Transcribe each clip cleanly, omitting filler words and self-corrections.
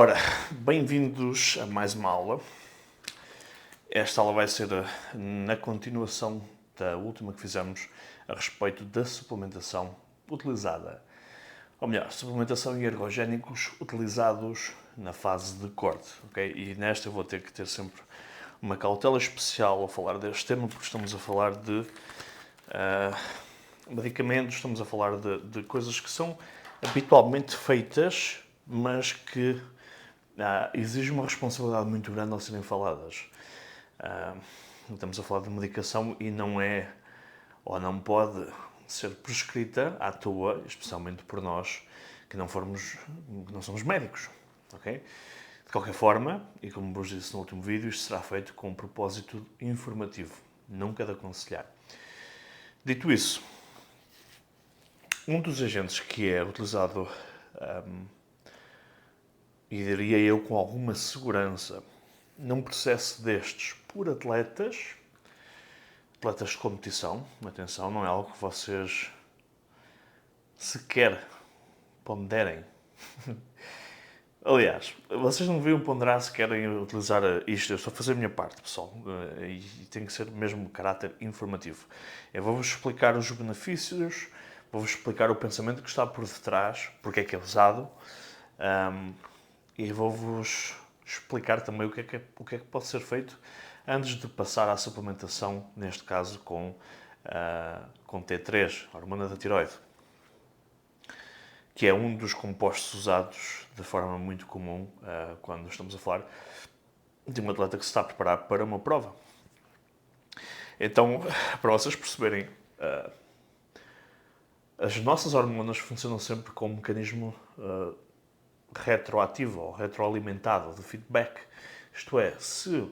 Ora, bem-vindos a mais uma aula. Esta aula vai ser na continuação da última que fizemos a respeito da suplementação utilizada, ou melhor, suplementação e ergogénicos utilizados na fase de corte, ok? E nesta eu vou ter que ter sempre uma cautela especial ao falar deste tema, porque estamos a falar de medicamentos, estamos a falar de coisas que são habitualmente feitas, mas que exige uma responsabilidade muito grande ao serem faladas. Estamos a falar de medicação e não é, ou não pode ser prescrita à toa, especialmente por nós que não somos médicos, ok? De qualquer forma, e como vos disse no último vídeo, isto será feito com um propósito informativo, nunca de aconselhar. Dito isso, um dos agentes que é utilizado, e diria eu com alguma segurança, num processo destes por atletas de competição, atenção, não é algo que vocês sequer ponderem. Aliás, vocês não deviam ponderar se querem utilizar isto. Eu estou a fazer a minha parte, pessoal, e tem que ser mesmo de caráter informativo. Eu vou-vos explicar os benefícios, vou-vos explicar o pensamento que está por detrás, porque é que é usado, e vou-vos explicar também o que é que pode ser feito antes de passar à suplementação, neste caso com T3, a hormona da tiroide, que é um dos compostos usados de forma muito comum quando estamos a falar de um atleta que se está a preparar para uma prova. Então, para vocês perceberem, as nossas hormonas funcionam sempre com um mecanismo retroativo ou retroalimentado de feedback. Isto é, se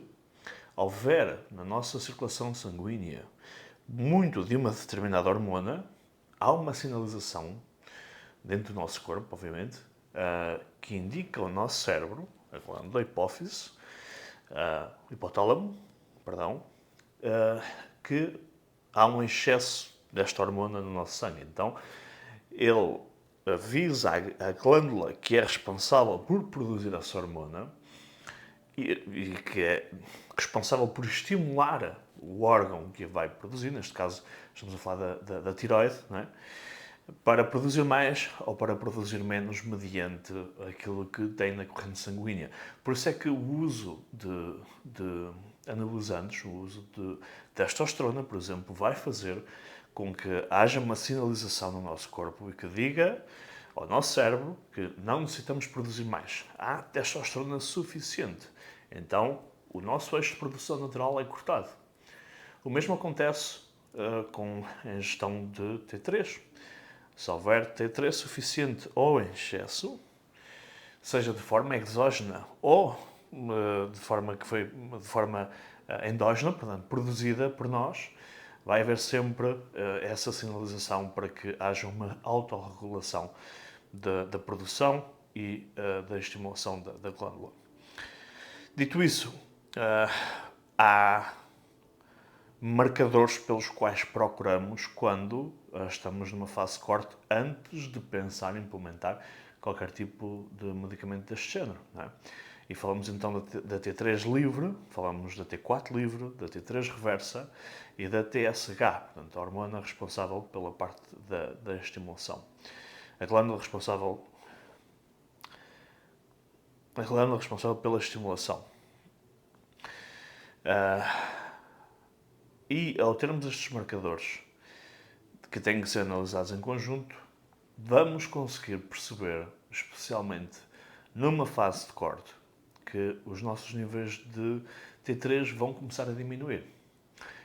houver na nossa circulação sanguínea muito de uma determinada hormona, há uma sinalização dentro do nosso corpo, obviamente, que indica ao nosso cérebro, a glândula hipófise, hipotálamo, perdão, que há um excesso desta hormona no nosso sangue. Então, ele avisa a glândula que é responsável por produzir essa hormona e que é responsável por estimular o órgão que a vai produzir, neste caso estamos a falar da tiroide, não é? Para produzir mais ou para produzir menos mediante aquilo que tem na corrente sanguínea. Por isso é que o uso de anabolizantes, o uso de testosterona, por exemplo, vai fazer com que haja uma sinalização no nosso corpo e que diga ao nosso cérebro que não necessitamos produzir mais. Há testosterona suficiente. Então, o nosso eixo de produção natural é cortado. O mesmo acontece com a ingestão de T3. Se houver T3 suficiente ou em excesso, seja de forma exógena ou de forma endógena, portanto, produzida por nós, vai haver sempre essa sinalização para que haja uma autorregulação da produção e da estimulação da glândula. Dito isso, há marcadores pelos quais procuramos quando estamos numa fase de corte antes de pensar em implementar qualquer tipo de medicamento deste género. Não é? E falamos então da T3 livre, falamos da T4 livre, da T3 reversa e da TSH, portanto, a hormona responsável pela parte da estimulação. A glândula responsável pela estimulação. E ao termos estes marcadores que têm que ser analisados em conjunto, vamos conseguir perceber, especialmente numa fase de corte, que os nossos níveis de T3 vão começar a diminuir.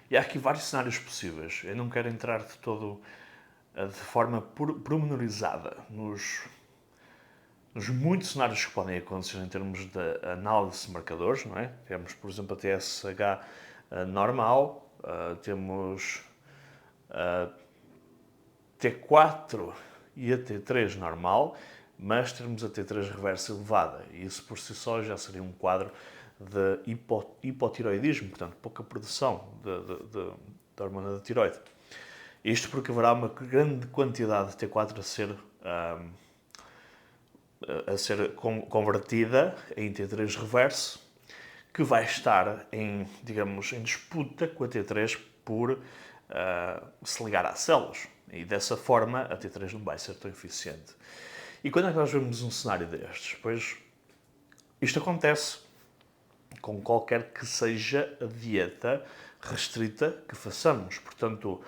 E há aqui vários cenários possíveis. Eu não quero entrar de todo de forma pormenorizada nos muitos cenários que podem acontecer em termos de análise de marcadores, não é? Temos, por exemplo, a TSH normal, temos a T4 e a T3 normal, mas temos a T3 reversa elevada. E isso por si só já seria um quadro de hipotiroidismo, portanto, pouca produção da hormona da tiroide. Isto porque haverá uma grande quantidade de T4 a ser a ser convertida em T3 reverso, que vai estar digamos, em disputa com a T3 por se ligar às células. E dessa forma a T3 não vai ser tão eficiente. E quando é que nós vemos um cenário destes? Pois isto acontece com qualquer que seja a dieta restrita que façamos. Portanto,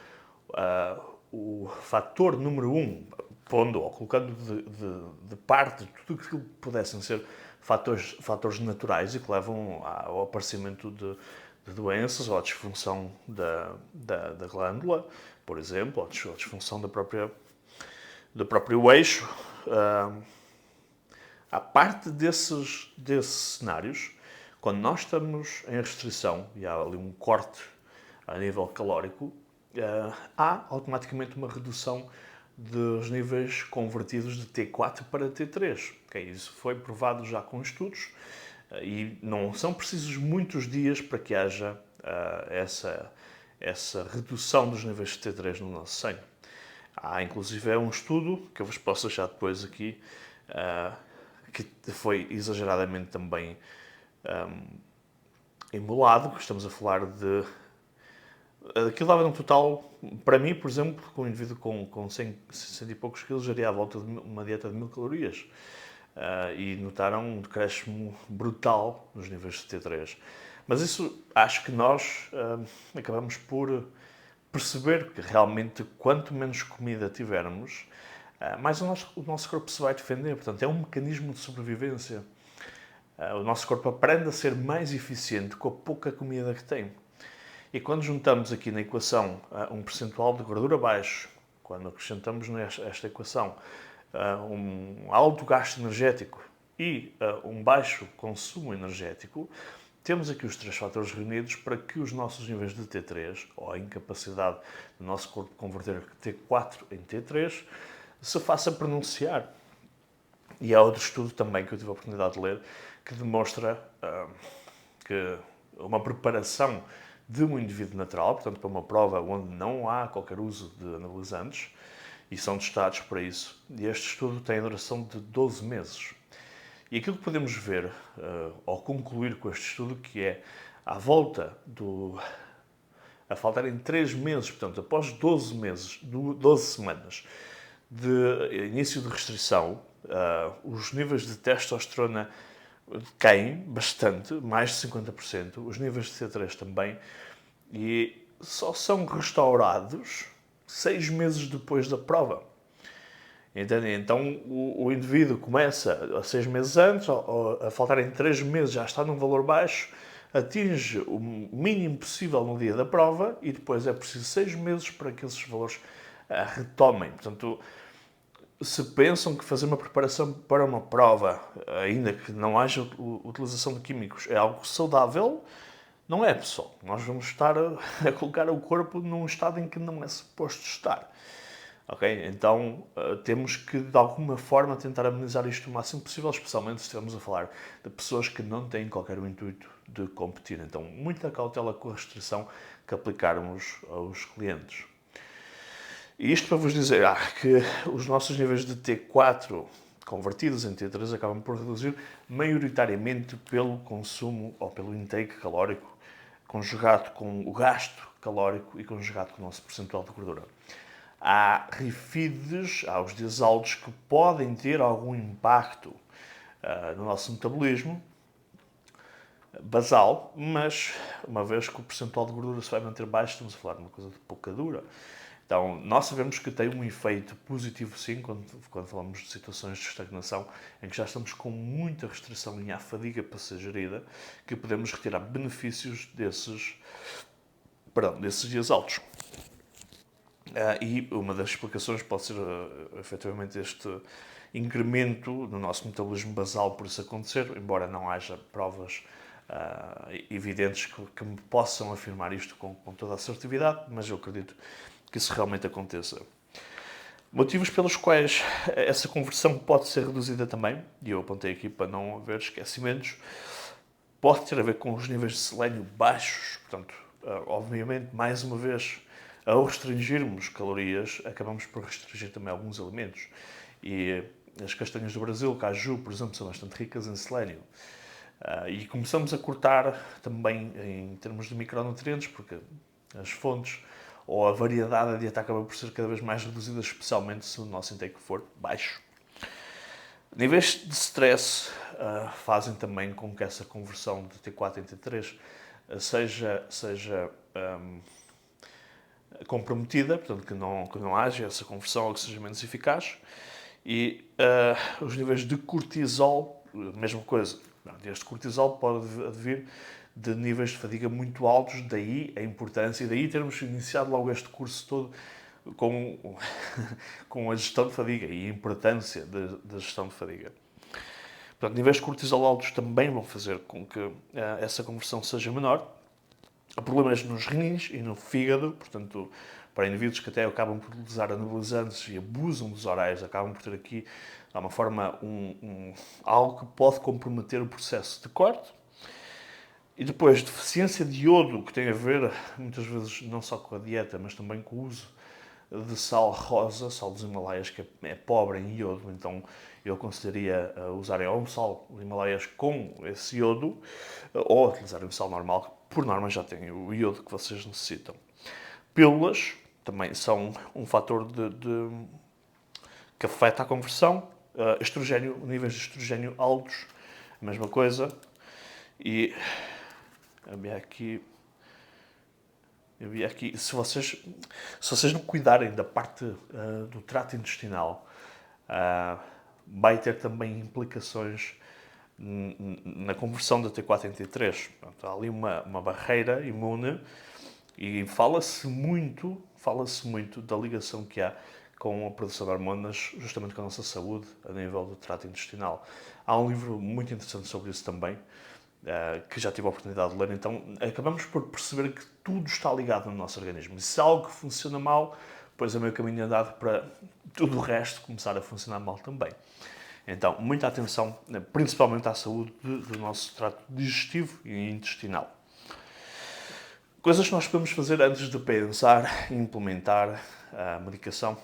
o fator número 1, pondo ou colocando de parte tudo aquilo que pudessem ser fatores naturais e que levam ao aparecimento de doenças ou à disfunção da glândula, por exemplo, ou à disfunção do próprio eixo. À parte desses cenários, quando nós estamos em restrição e há ali um corte a nível calórico, há automaticamente uma redução dos níveis convertidos de T4 para T3. Okay? Isso foi provado já com estudos e não são precisos muitos dias para que haja essa redução dos níveis de T3 no nosso sangue. Há inclusive um estudo, que eu vos posso deixar depois aqui, que foi exageradamente também emulado, que estamos a falar de... Aquilo dava um total, para mim, por exemplo, com um indivíduo com 100 e poucos quilos, geria à volta de uma dieta de 1000 calorias. E notaram um decréscimo brutal nos níveis de T3. Mas isso, acho que nós acabamos por perceber que realmente quanto menos comida tivermos, mais o nosso corpo se vai defender. Portanto, é um mecanismo de sobrevivência. O nosso corpo aprende a ser mais eficiente com a pouca comida que tem. E quando juntamos aqui na equação um percentual de gordura baixo, quando acrescentamos nesta equação um alto gasto energético e um baixo consumo energético, temos aqui os três fatores reunidos para que os nossos níveis de T3, ou a incapacidade do nosso corpo converter T4 em T3, se faça pronunciar. E há outro estudo também que eu tive a oportunidade de ler que demonstra que uma preparação de um indivíduo natural, portanto para uma prova onde não há qualquer uso de anabolizantes, e são testados para isso, e este estudo tem a duração de 12 meses. E aquilo que podemos ver, ou concluir com este estudo, que é à volta a faltarem 3 meses, portanto após 12 meses, 12 semanas de início de restrição, os níveis de testosterona caem bastante, mais de 50%, os níveis de T3 também, e só são restaurados 6 meses depois da prova. Entendem? Então o indivíduo começa a 6 meses antes, ou a faltarem 3 meses já está num valor baixo, atinge o mínimo possível no dia da prova e depois é preciso 6 meses para que esses valores retomem. Portanto, se pensam que fazer uma preparação para uma prova, ainda que não haja utilização de químicos, é algo saudável, não é, pessoal. Nós vamos estar a colocar o corpo num estado em que não é suposto estar. Okay? Então, temos que, de alguma forma, tentar amenizar isto o máximo possível, especialmente se estivermos a falar de pessoas que não têm qualquer intuito de competir. Então, muita cautela com a restrição que aplicarmos aos clientes. E isto para vos dizer que os nossos níveis de T4 convertidos em T3 acabam por reduzir maioritariamente pelo consumo ou pelo intake calórico, conjugado com o gasto calórico e conjugado com o nosso percentual de gordura. Há RIFIDs, há os dias altos que podem ter algum impacto no nosso metabolismo basal, mas uma vez que o percentual de gordura se vai manter baixo, estamos a falar de uma coisa de pouca dura. Então, nós sabemos que tem um efeito positivo, sim, quando falamos de situações de estagnação, em que já estamos com muita restrição e há fadiga para ser gerida, que podemos retirar benefícios desses dias altos. E uma das explicações pode ser, efetivamente, este incremento no nosso metabolismo basal por isso acontecer, embora não haja provas evidentes que me possam afirmar isto com toda a assertividade, mas eu acredito que isso realmente aconteça. Motivos pelos quais essa conversão pode ser reduzida também, e eu apontei aqui para não haver esquecimentos, pode ter a ver com os níveis de selênio baixos. Portanto, obviamente, mais uma vez, ao restringirmos calorias, acabamos por restringir também alguns alimentos. E as castanhas do Brasil, caju, por exemplo, são bastante ricas em selênio. E começamos a cortar também em termos de micronutrientes, porque as fontes ou a variedade da dieta acaba por ser cada vez mais reduzida, especialmente se o nosso intake for baixo. Níveis de stress fazem também com que essa conversão de T4 em T3 seja comprometida, portanto que não haja essa conversão ou que seja menos eficaz. E os níveis de cortisol, a mesma coisa. Este cortisol pode advir de níveis de fadiga muito altos, daí a importância, e daí termos iniciado logo este curso todo com a gestão de fadiga e a importância da gestão de fadiga. Portanto, níveis de cortisol altos também vão fazer com que essa conversão seja menor. Há problemas nos rins e no fígado, portanto, para indivíduos que até acabam por utilizar anabolizantes e abusam dos orais, acabam por ter aqui, de uma forma, algo que pode comprometer o processo de corte. E depois, deficiência de iodo, que tem a ver, muitas vezes, não só com a dieta, mas também com o uso de sal rosa, sal dos Himalaias, que é pobre em iodo. Então, eu aconselharia usarem ou um sal dos Himalaias com esse iodo, ou utilizarem o sal normal, que por norma já tem o iodo que vocês necessitam. Pílulas também são um fator que afeta a conversão. Estrogênio, níveis de estrogênio altos, a mesma coisa. E havia aqui, se vocês não cuidarem da parte do trato intestinal, vai ter também implicações na conversão da T4 em T3. Portanto, há ali uma barreira imune e fala-se muito da ligação que há com a produção de hormonas, justamente com a nossa saúde a nível do trato intestinal. Há um livro muito interessante sobre isso também, que já tive a oportunidade de ler. Então, acabamos por perceber que tudo está ligado no nosso organismo. E se algo funciona mal, pois é meio caminho andado para tudo o resto começar a funcionar mal também. Então, muita atenção, principalmente à saúde do nosso trato digestivo e intestinal. Coisas que nós podemos fazer antes de pensar em implementar a medicação.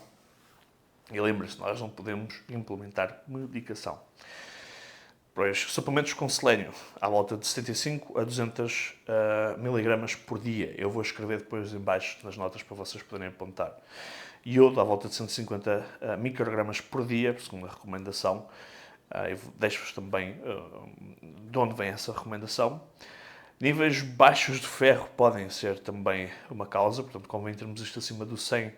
E lembre-se, nós não podemos implementar medicação. Pois, suplementos com selênio, à volta de 75 a 200 mg por dia. Eu vou escrever depois em baixo nas notas para vocês poderem apontar. Iodo, à volta de 150 microgramas por dia, segundo a recomendação. Eu deixo-vos também de onde vem essa recomendação. Níveis baixos de ferro podem ser também uma causa, portanto convém termos isto acima dos 100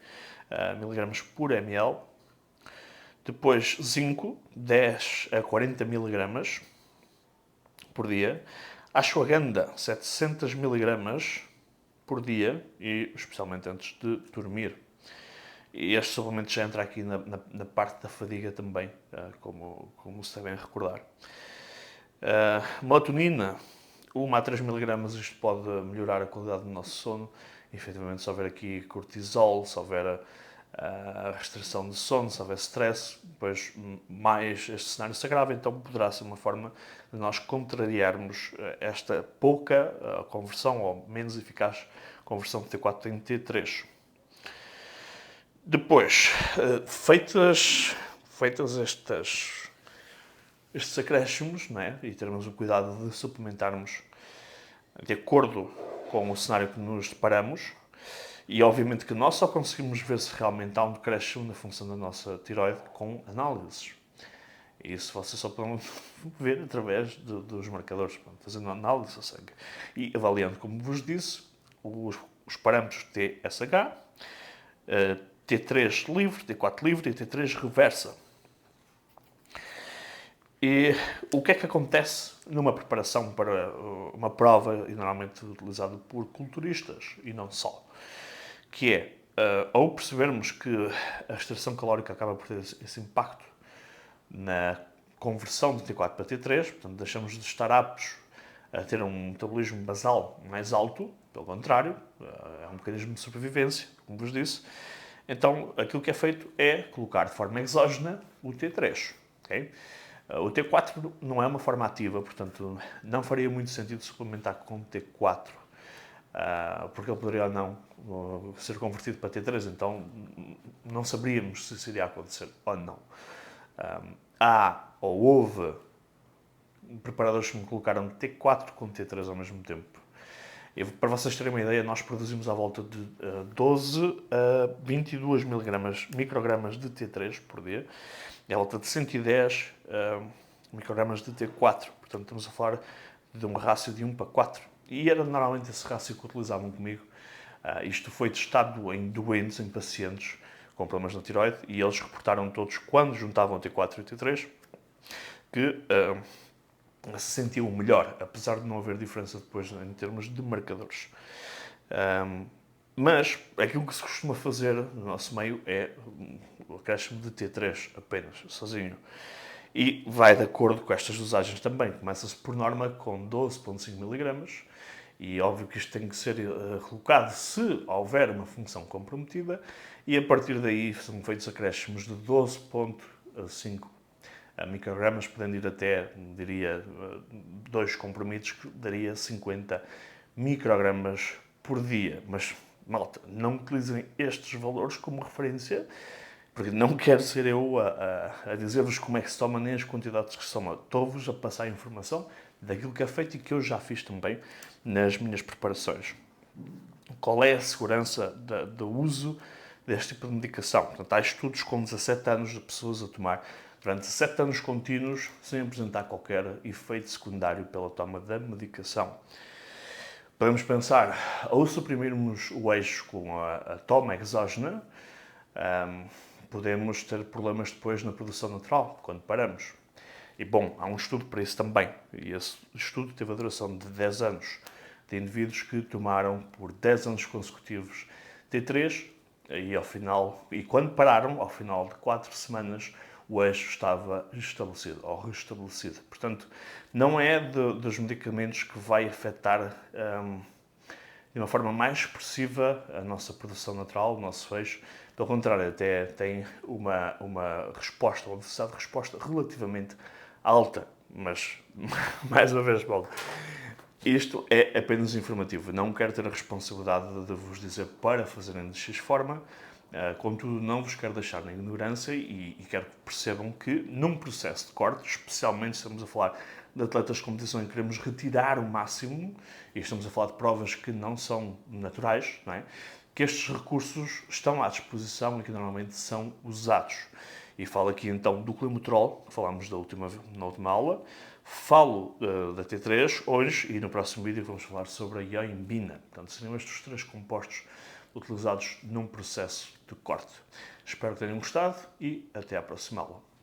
mg por ml. Depois, zinco, 10 a 40 mg por dia. Ashwagandha, 700 mg por dia, e especialmente antes de dormir. E este suplemento já entra aqui na parte da fadiga também, como se devem recordar. Melatonina, 1 a 3 mg, isto pode melhorar a qualidade do nosso sono. Efetivamente, se houver aqui cortisol, se houver a restrição de sono, se houver stress, depois mais este cenário se agrava, então poderá ser uma forma de nós contrariarmos esta pouca conversão, ou menos eficaz conversão de T4 em T3. Depois, feitas estes acréscimos, não é? E termos o cuidado de suplementarmos de acordo com o cenário que nos deparamos, e obviamente que nós só conseguimos ver se realmente há um decréscimo na função da nossa tiroide com análises. E isso vocês só podem ver através dos marcadores, fazendo análise ao sangue. E avaliando, como vos disse, os parâmetros TSH, T3 livre, T4 livre e T3 reversa. E o que é que acontece numa preparação para uma prova, e normalmente utilizado por culturistas, e não só? Que é, ao percebermos que a restrição calórica acaba por ter esse impacto na conversão de T4 para T3, portanto deixamos de estar aptos a ter um metabolismo basal mais alto, pelo contrário, é um mecanismo de sobrevivência, como vos disse. Então, aquilo que é feito é colocar de forma exógena o T3. Okay? O T4 não é uma forma ativa, portanto, não faria muito sentido suplementar com T4, porque ele poderia ou não ser convertido para T3, então não saberíamos se isso iria acontecer ou não. há ou houve preparadores que me colocaram T4 com T3 ao mesmo tempo. Para vocês terem uma ideia, nós produzimos à volta de 12 a 22 microgramas de T3 por dia, e à volta de 110 microgramas de T4. Portanto, estamos a falar de um rácio de 1 para 4. E era normalmente esse rácio que utilizavam comigo. Isto foi testado em doentes, em pacientes com problemas na tiroide, e eles reportaram todos, quando juntavam T4 e T3, que se sentiam melhor, apesar de não haver diferença depois em termos de marcadores. Mas aquilo que se costuma fazer no nosso meio é o acréscimo de T3 apenas, sozinho. E vai de acordo com estas dosagens também. Começa-se por norma com 12,5 mg, e óbvio que isto tem que ser colocado se houver uma função comprometida, e a partir daí são feitos acréscimos de 12,5 microgramas, podendo ir até, diria, 2 comprimidos, que daria 50 microgramas por dia. Mas, malta, não utilizem estes valores como referência, porque não quero ser eu a dizer-vos como é que se toma nem as quantidades que se toma. Estou-vos a passar a informação daquilo que é feito e que eu já fiz também nas minhas preparações. Qual é a segurança do uso deste tipo de medicação? Portanto, há estudos com 17 anos de pessoas a tomar durante 7 anos contínuos sem apresentar qualquer efeito secundário pela toma da medicação. Podemos pensar, ou suprimirmos o eixo com a toma exógena, podemos ter problemas depois na produção natural, quando paramos. E bom, há um estudo para isso também, e esse estudo teve a duração de 10 anos, de indivíduos que tomaram por 10 anos consecutivos T3, e quando pararam, ao final de 4 semanas, o eixo estava estabelecido ou restabelecido. Portanto, não é dos medicamentos que vai afetar de uma forma mais expressiva a nossa produção natural, o nosso eixo. Pelo contrário, até tem uma resposta, uma velocidade de resposta relativamente alta. Mas, mais uma vez, Paulo, isto é apenas informativo. Não quero ter a responsabilidade de vos dizer para fazerem de X forma. Contudo, não vos quero deixar na ignorância, e quero que percebam que num processo de corte, especialmente estamos a falar de atletas de competição em que queremos retirar o máximo, e estamos a falar de provas que não são naturais, não é? Que estes recursos estão à disposição e que normalmente são usados. E falo aqui então do climaterol, que falámos na última aula. Falo da T3 hoje, e no próximo vídeo vamos falar sobre a ioimbina. Portanto, seriam estes 3 compostos utilizados num processo de corte. Espero que tenham gostado e até à próxima aula.